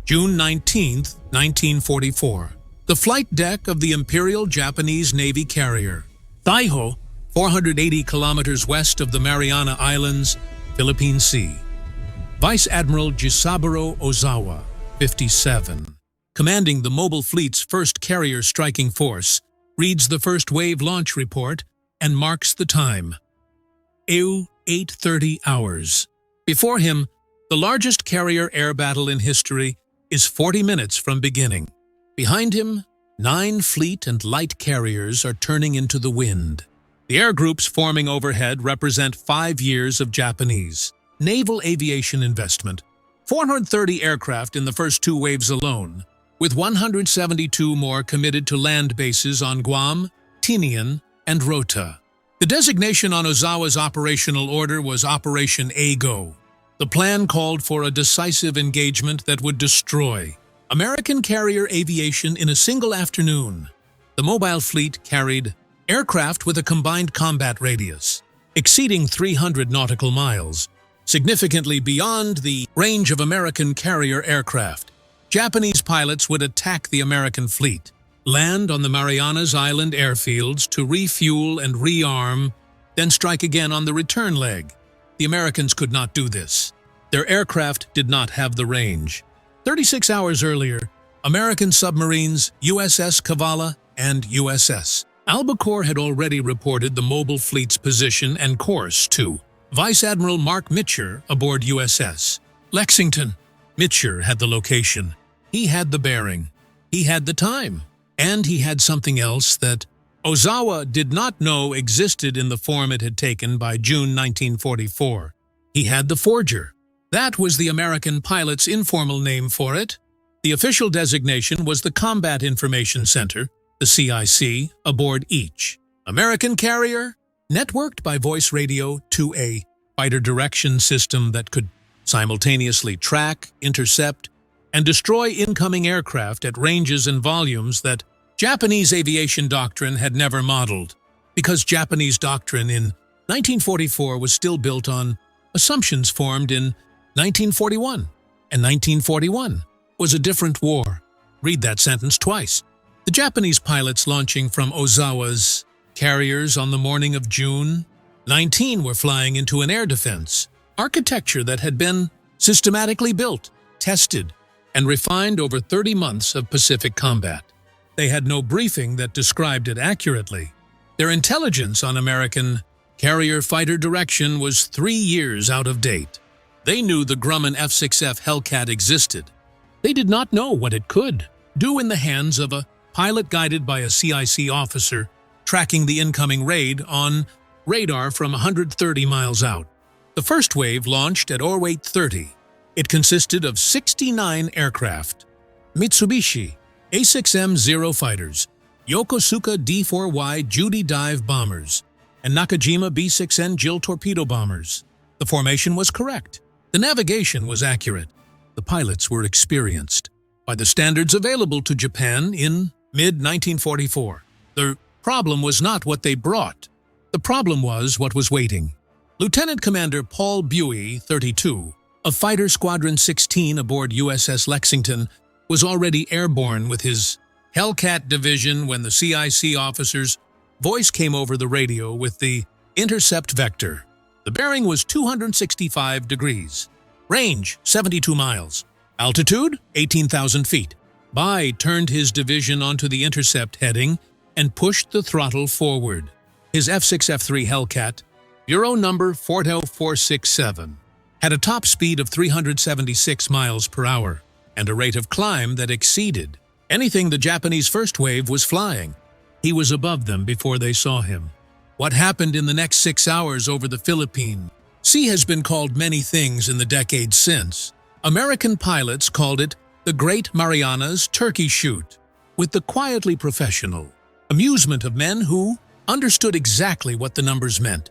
June 19, 1944. The flight deck of the Imperial Japanese Navy carrier Taiho, 480 kilometers west of the Mariana Islands, Philippine Sea. Vice Admiral Ozawa, 57, commanding the mobile fleet's first carrier striking force, reads the first wave launch report and marks the time. 8:30 hours. Before him, the largest carrier air battle in history is 40 minutes from beginning. Behind him, 9 fleet and light carriers are turning into the wind. The air groups forming overhead represent 5 years of Japanese naval aviation investment. 430 aircraft in the first 2 waves alone, with 172 more committed to land bases on Guam, Tinian, and Rota. The designation on Ozawa's operational order was Operation A-Go. The plan called for a decisive engagement that would destroy American carrier aviation in a single afternoon. The mobile fleet carried aircraft with a combined combat radius exceeding 300 nautical miles, significantly beyond the range of American carrier aircraft. Japanese pilots would attack the American fleet, land on the Marianas Island airfields to refuel and rearm, then strike again on the return leg. The Americans could not do this. Their aircraft did not have the range. 36 hours earlier, American submarines USS Kavala and USS Albacore had already reported the mobile fleet's position and course to Vice Admiral Mark Mitcher aboard USS Lexington. Mitcher had the location. He had the bearing. He had the time. And he had something else that Ozawa did not know existed in the form it had taken by June 1944. He had the forger. That was the American pilot's informal name for it. The official designation was the Combat Information Center, the CIC, aboard each American carrier, networked by voice radio to a fighter direction system that could simultaneously track, intercept, and destroy incoming aircraft at ranges and volumes that Japanese aviation doctrine had never modeled, because Japanese doctrine in 1944 was still built on assumptions formed in 1941, and 1941 was a different war. Read that sentence twice. The Japanese pilots launching from Ozawa's carriers on the morning of June 19 were flying into an air defense architecture that had been systematically built, tested, and refined over 30 months of Pacific combat. They had no briefing that described it accurately. Their intelligence on American carrier fighter direction was 3 years out of date. They knew the Grumman F-6F Hellcat existed. They did not know what it could do in the hands of a pilot guided by a CIC officer tracking the incoming raid on radar from 130 miles out. The first wave launched at Orwate 30. It consisted of 69 aircraft, Mitsubishi A6M-0 fighters, Yokosuka D-4Y Judy dive bombers, and Nakajima B-6N Jill torpedo bombers. The formation was correct. The navigation was accurate. The pilots were experienced by the standards available to Japan in mid-1944. The problem was not what they brought. The problem was what was waiting. Lieutenant Commander Paul Buey, 32, of Fighter Squadron 16 aboard USS Lexington, was already airborne with his Hellcat division when the CIC officer's voice came over the radio with the intercept vector. The bearing was 265 degrees. Range, 72 miles. Altitude, 18,000 feet. Bai turned his division onto the intercept heading and pushed the throttle forward. His F6F3 Hellcat, Bureau number 40467, had a top speed of 376 miles per hour and a rate of climb that exceeded anything the Japanese first wave was flying. He was above them before they saw him. What happened in the next 6 hours over the Philippine Sea has been called many things in the decades since. American pilots called it the Great Marianas Turkey Shoot, with the quietly professional amusement of men who understood exactly what the numbers meant.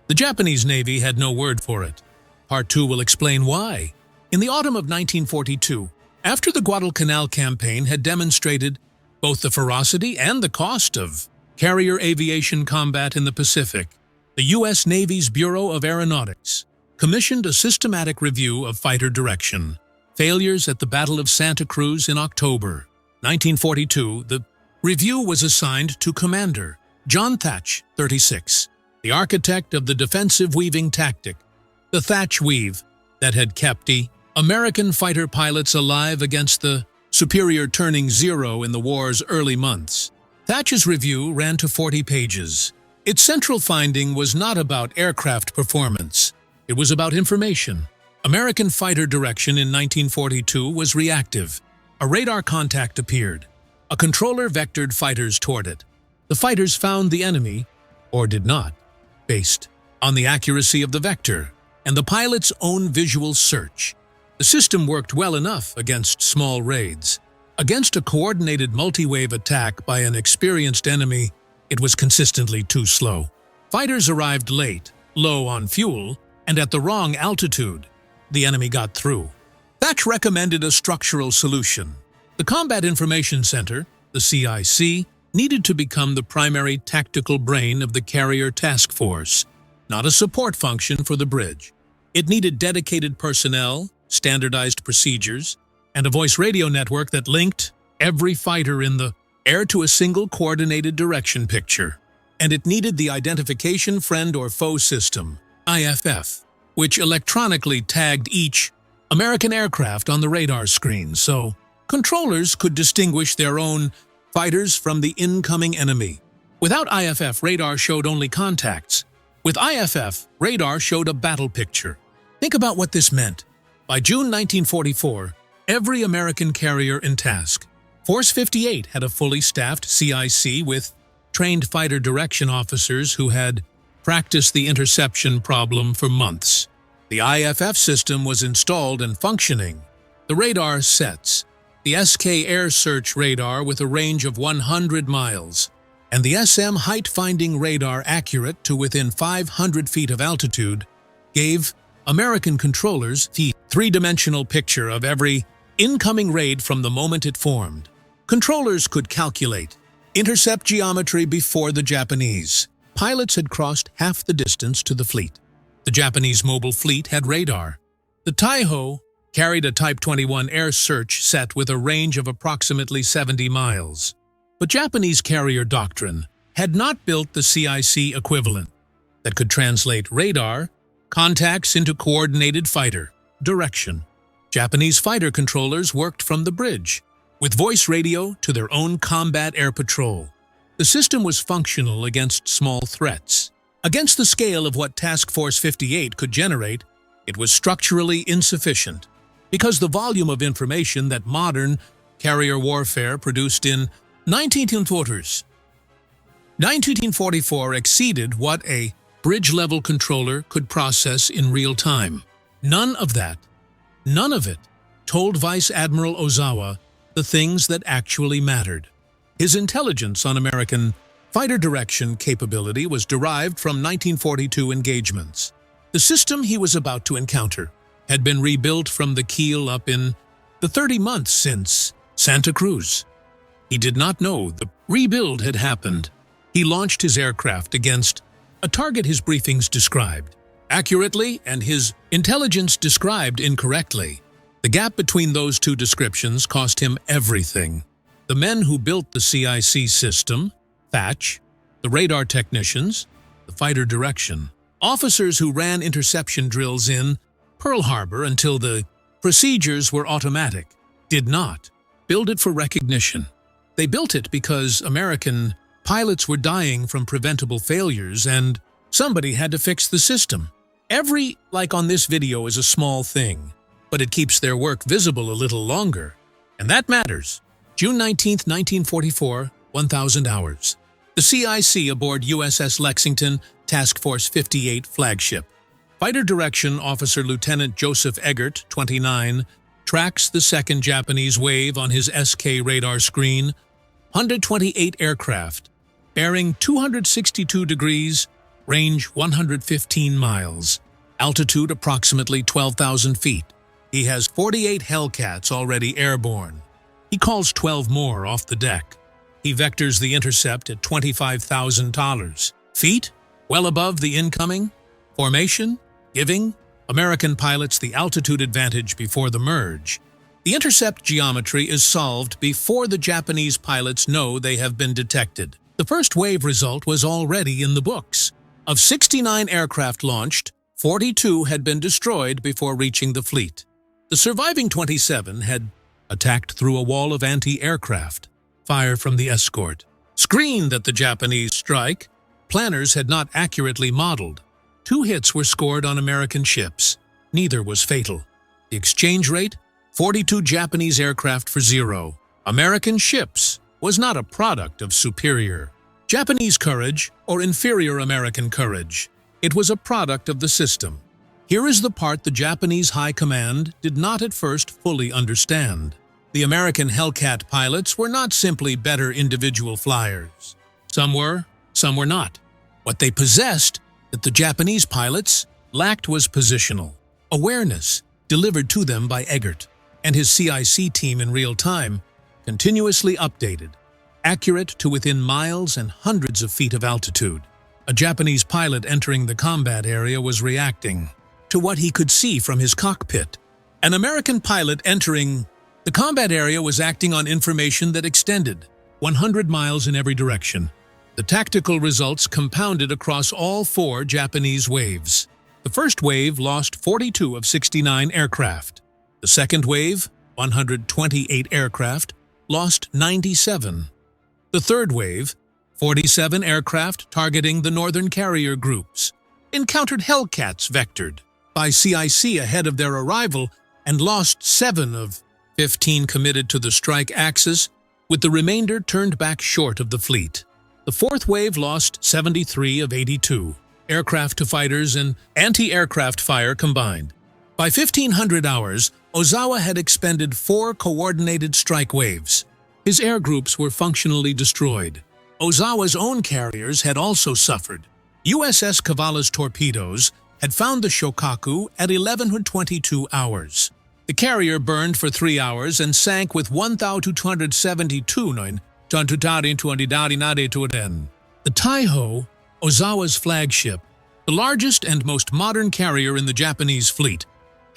The Japanese Navy had no word for it. Part 2 will explain why. In the autumn of 1942, after the Guadalcanal campaign had demonstrated both the ferocity and the cost of carrier aviation combat in the Pacific, the U.S. Navy's Bureau of Aeronautics commissioned a systematic review of fighter direction. Failures at the Battle of Santa Cruz in October 1942, the review was assigned to Commander John Thatch, 36, the architect of the defensive weaving tactic, the Thatch Weave, that had kept the American fighter pilots alive against the superior turning zero in the war's early months. Thatch's review ran to 40 pages. Its central finding was not about aircraft performance. It was about information. American fighter direction in 1942 was reactive. A radar contact appeared. A controller vectored fighters toward it. The fighters found the enemy, or did not, based on the accuracy of the vector and the pilot's own visual search. The system worked well enough against small raids. Against a coordinated multi-wave attack by an experienced enemy, it was consistently too slow. Fighters arrived late, low on fuel, and at the wrong altitude. The enemy got through. Thatch recommended a structural solution. The Combat Information Center, the CIC, needed to become the primary tactical brain of the carrier task force, not a support function for the bridge. It needed dedicated personnel, standardized procedures, and a voice radio network that linked every fighter in the air to a single coordinated direction picture. And it needed the Identification Friend or Foe System, IFF, which electronically tagged each American aircraft on the radar screen so controllers could distinguish their own fighters from the incoming enemy. Without IFF, radar showed only contacts. With IFF, radar showed a battle picture. Think about what this meant. By June 1944, every American carrier in task, Force 58 had a fully staffed CIC with trained fighter direction officers who had practiced the interception problem for months. The IFF system was installed and functioning. The radar sets, the SK Air Search radar with a range of 100 miles, and the SM height-finding radar accurate to within 500 feet of altitude, gave American controllers the three-dimensional picture of every incoming raid from the moment it formed. Controllers could calculate intercept geometry before the Japanese. Pilots had crossed half the distance to the fleet. The Japanese mobile fleet had radar. The Taiho carried a Type 21 air search set with a range of approximately 70 miles. But Japanese carrier doctrine had not built the CIC equivalent that could translate radar contacts into coordinated fighter direction. Japanese fighter controllers worked from the bridge, with voice radio to their own combat air patrol. The system was functional against small threats. Against the scale of what Task Force 58 could generate, it was structurally insufficient, because the volume of information that modern carrier warfare produced in 1944 exceeded what a bridge-level controller could process in real time. None of it told Vice Admiral Ozawa the things that actually mattered. His intelligence on American fighter direction capability was derived from 1942 engagements. The system he was about to encounter had been rebuilt from the keel up in the 30 months since Santa Cruz. He did not know the rebuild had happened. He launched his aircraft against a target his briefings described accurately and his intelligence described incorrectly. The gap between those two descriptions cost him everything. The men who built the CIC system, Thatch, the radar technicians, the fighter direction, officers who ran interception drills in Pearl Harbor until the procedures were automatic, did not build it for recognition. They built it because American pilots were dying from preventable failures and somebody had to fix the system. Every like on this video is a small thing, but it keeps their work visible a little longer, and that matters. June 19, 1944, 1,000 hours. The CIC aboard USS Lexington, Task Force 58 flagship. Fighter Direction Officer Lieutenant Joseph Eggert, 29, tracks the second Japanese wave on his SK radar screen. 128 aircraft, bearing 262 degrees, range 115 miles, altitude approximately 12,000 feet. He has 48 Hellcats already airborne. He calls 12 more off the deck. He vectors the intercept at $25,000. Feet, well above the incoming. Formation, giving American pilots the altitude advantage before the merge. The intercept geometry is solved before the Japanese pilots know they have been detected. The first wave result was already in the books. Of 69 aircraft launched, 42 had been destroyed before reaching the fleet. The surviving 27 had attacked through a wall of anti-aircraft. Fire from the escort screened at the Japanese strike. Planners had not accurately modeled. 2 hits were scored on American ships. Neither was fatal. The exchange rate, 42 Japanese aircraft for 0. American ships was not a product of superior Japanese courage or inferior American courage. It was a product of the system. Here is the part the Japanese High Command did not at first fully understand. The American Hellcat pilots were not simply better individual flyers. Some were not. What they possessed that the Japanese pilots lacked was positional awareness, delivered to them by Eggert and his CIC team in real time, continuously updated, accurate to within miles and hundreds of feet of altitude. A Japanese pilot entering the combat area was reacting to what he could see from his cockpit. An American pilot entering the combat area was acting on information that extended 100 miles in every direction. The tactical results compounded across all 4 Japanese waves. The first wave lost 42 of 69 aircraft. The second wave, 128 aircraft, lost 97. The third wave, 47 aircraft targeting the northern carrier groups, encountered Hellcats vectored by CIC ahead of their arrival and lost 7 of 15 committed to the strike axis, with the remainder turned back short of the fleet. The fourth wave lost 73 of 82, aircraft to fighters and anti-aircraft fire combined. By 1500 hours, Ozawa had expended 4 coordinated strike waves. His air groups were functionally destroyed. Ozawa's own carriers had also suffered. USS Cavala's torpedoes had found the Shokaku at 1122 hours. The carrier burned for 3 hours and sank with 1,272 The Taiho, Ozawa's flagship, the largest and most modern carrier in the Japanese fleet,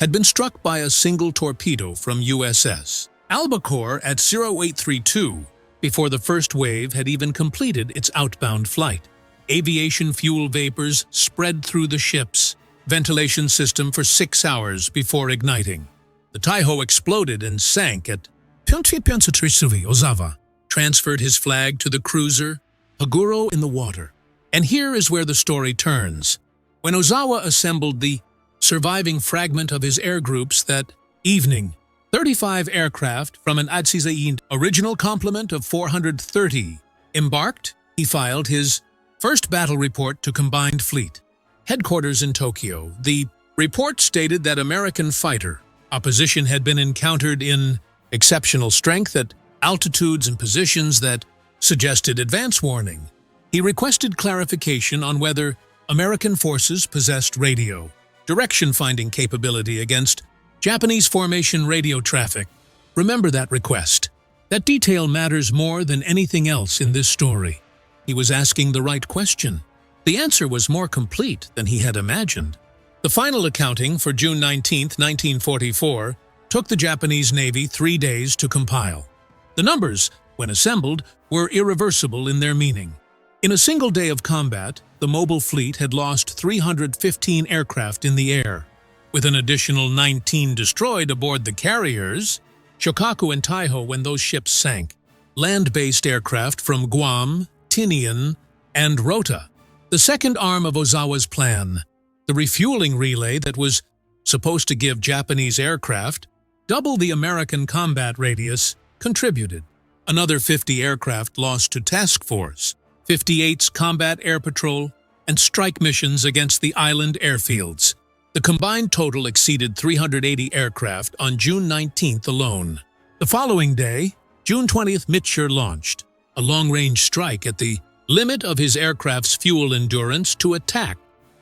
had been struck by a single torpedo from USS Albacore at 0832 before the first wave had even completed its outbound flight. Aviation fuel vapors spread through the ship's ventilation system for 6 hours before igniting. The Taiho exploded and sank at Ozawa transferred his flag to the cruiser Haguro in the water. And here is where the story turns. When Ozawa assembled the surviving fragment of his air groups that evening, 35 aircraft from an Atsizain original complement of 430 embarked, he filed his first battle report to Combined Fleet headquarters in Tokyo. The report stated that American fighter opposition had been encountered in exceptional strength at altitudes and positions that suggested advance warning. He requested clarification on whether American forces possessed radio direction-finding capability against Japanese formation radio traffic. Remember that request. That detail matters more than anything else in this story. He was asking the right question. The answer was more complete than he had imagined. The final accounting for June 19, 1944, took the Japanese Navy 3 days to compile. The numbers, when assembled, were irreversible in their meaning. In a single day of combat, the mobile fleet had lost 315 aircraft in the air, with an additional 19 destroyed aboard the carriers, Shokaku and Taiho when those ships sank, land-based aircraft from Guam, Tinian, and Rota. The second arm of Ozawa's plan, the refueling relay that was supposed to give Japanese aircraft double the American combat radius, contributed. Another 50 aircraft lost to task force, 58's combat air patrol, and strike missions against the island airfields. The combined total exceeded 380 aircraft on June 19th alone. The following day, June 20th, Mitscher launched a long-range strike at the limit of his aircraft's fuel endurance to attack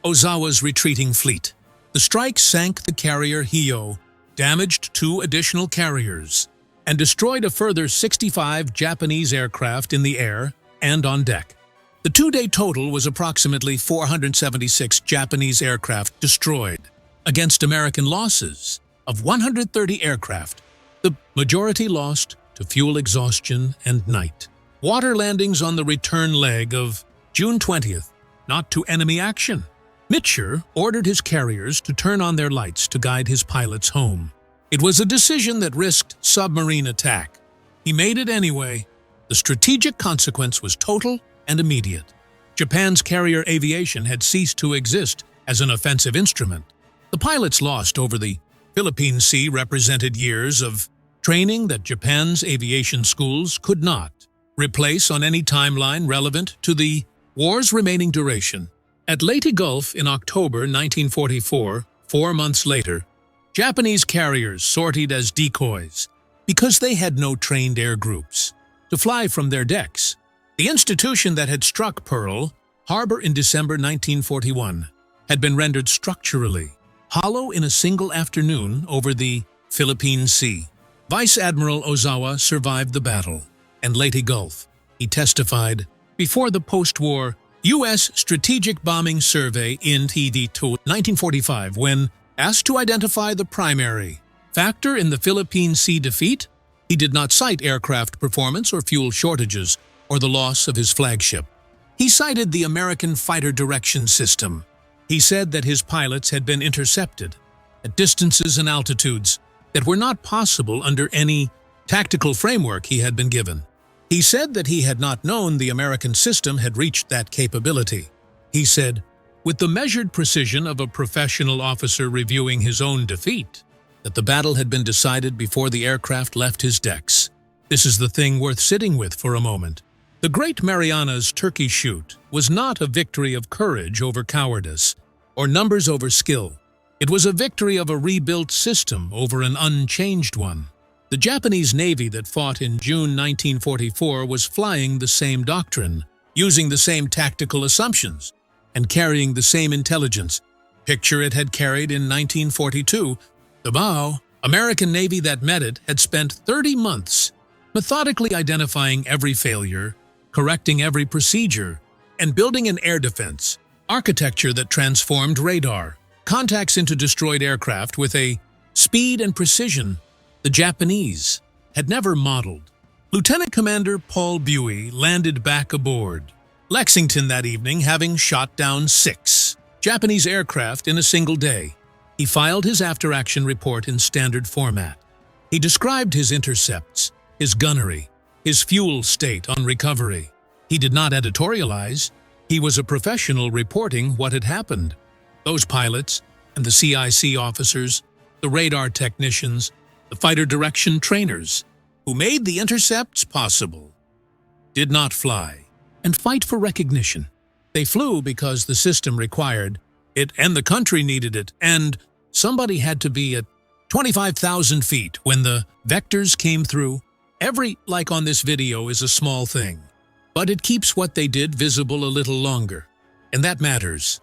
Ozawa's retreating fleet. The strike sank the carrier Hio, damaged 2 additional carriers, and destroyed a further 65 Japanese aircraft in the air and on deck. The 2-day total was approximately 476 Japanese aircraft destroyed. against American losses of 130 aircraft. The majority lost to fuel exhaustion and night. Water landings on the return leg of June 20th, not to enemy action. Mitchell ordered his carriers to turn on their lights to guide his pilots home. It was a decision that risked submarine attack. He made it anyway. The strategic consequence was total and immediate. Japan's carrier aviation had ceased to exist as an offensive instrument. The pilots lost over the Philippine Sea represented years of training that Japan's aviation schools could not replace on any timeline relevant to the war's remaining duration. At Leyte Gulf in October 1944, 4 months later, Japanese carriers sortied as decoys because they had no trained air groups to fly from their decks. The institution that had struck Pearl Harbor in December 1941 had been rendered structurally hollow in a single afternoon over the Philippine Sea. Vice Admiral Ozawa survived the battle and Leyte Gulf. He testified before the post-war U.S. Strategic Bombing Survey in TD2 1945 when asked to identify the primary factor in the Philippine Sea defeat. He did not cite aircraft performance or fuel shortages or the loss of his flagship. He cited the American Fighter Direction System. He said that his pilots had been intercepted at distances and altitudes that were not possible under any tactical framework he had been given. He said that he had not known the American system had reached that capability. He said, with the measured precision of a professional officer reviewing his own defeat, that the battle had been decided before the aircraft left his decks. This is the thing worth sitting with for a moment. The Great Marianas Turkey Shoot was not a victory of courage over cowardice or numbers over skill. It was a victory of a rebuilt system over an unchanged one. The Japanese Navy that fought in June 1944 was flying the same doctrine, using the same tactical assumptions, and carrying the same intelligence. Picture it had carried in 1942. The Bow American Navy that met it had spent 30 months methodically identifying every failure, correcting every procedure, and building an air defense architecture that transformed radar contacts into destroyed aircraft with a speed and precision the Japanese had never modeled. Lieutenant Commander Paul Buey landed back aboard Lexington that evening, having shot down 6 Japanese aircraft in a single day. He filed his after-action report in standard format. He described his intercepts, his gunnery, his fuel state on recovery. He did not editorialize. He was a professional reporting what had happened. Those pilots and the CIC officers, the radar technicians, the fighter direction trainers who made the intercepts possible did not fly and fight for recognition. They flew because the system required it and the country needed it, and somebody had to be at 25,000 feet when the vectors came through. Every like on this video is a small thing, but it keeps what they did visible a little longer, and that matters.